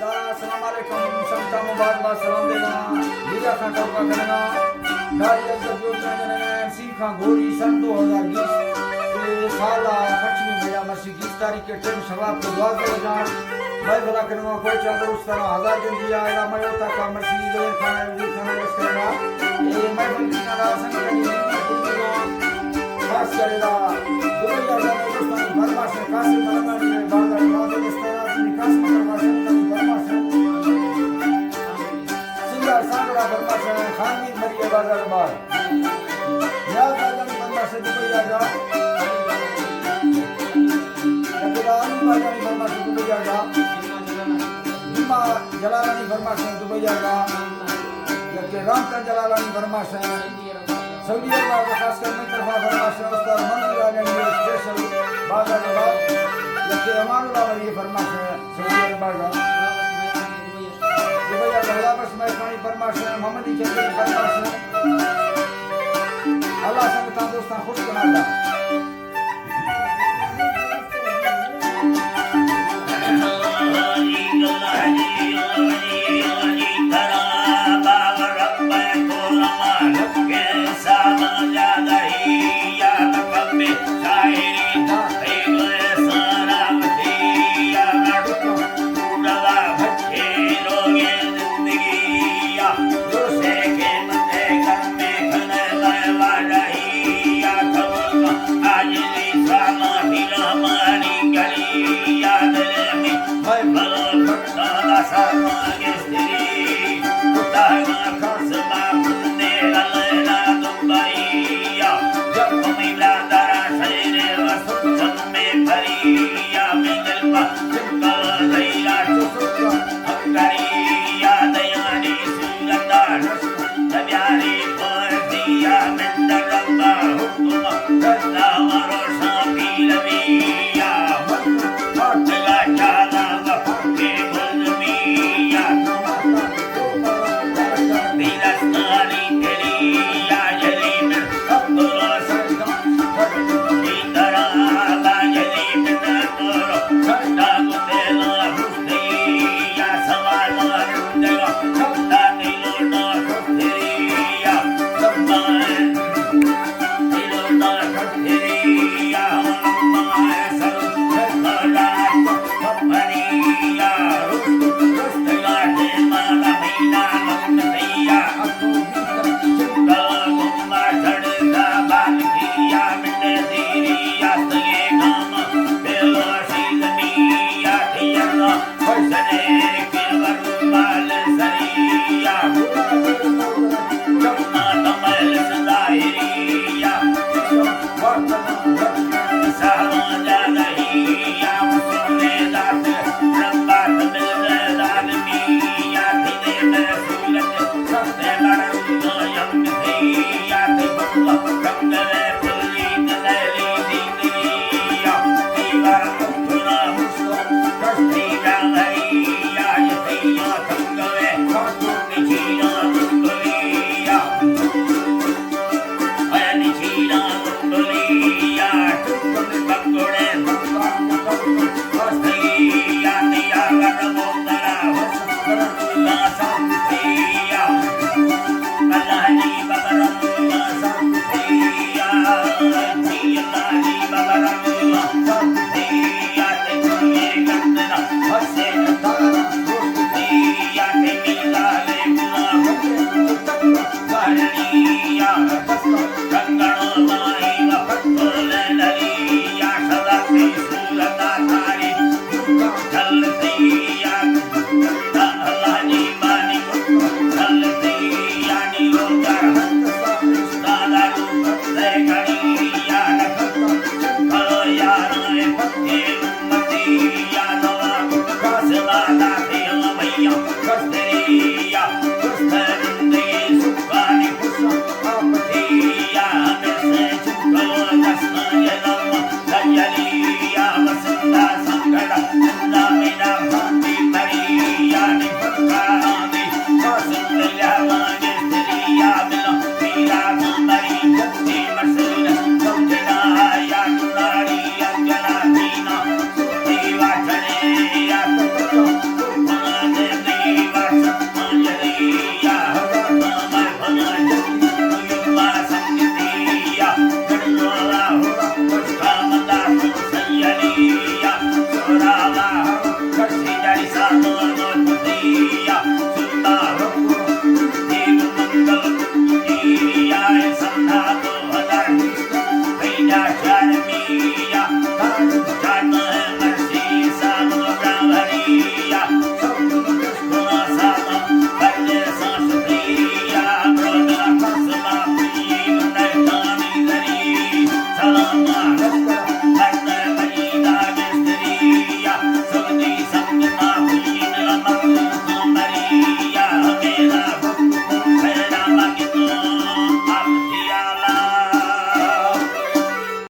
अस्सलामुअलैकुम संता मुबारक सलाम देना लीला खान का करना गाड़ी अजब जो जाने सीखा गोरी सन 2020 के साला पश्चिमी मेरा मसी 20 तारीख के टाइम शबाब को दुआ कर जान मैं भला करना कोई चादर उस तरह हजार दिन दिया है मैं होता का मसी जो खाना भी खाना बस करना ये मैं बंदी का राशन करनी खास करेगा दुनिया का दोस्तों बर्मा से कासिम मलकानी में बाजार वादे दस्ताना निकास बर्मा से बर्मा से सिंगार सांगड़ा बर्मा से खानवीर मरिया बाजार बार याद बाजार बर्मा से दुबई आ जा जबरान बाजार बर्मा से दुबई आ जा बीमा जलालानी बर्मा से दुबई आ जा जबकि रामका जलालानी बर्मा से सऊदी अरब का खासकर में तरफा फरमाश है उसका मंदिर आने में स्पेशल बाजार बाजार जबकि अमानुल्लाह वाली फरमाश है सऊदी अरब का दुबई का हलाबस में पानी फरमाश है मोहम्मदी चंद्र फरमाश है अल्लाह से दोस्तां खुश बना दे Bye.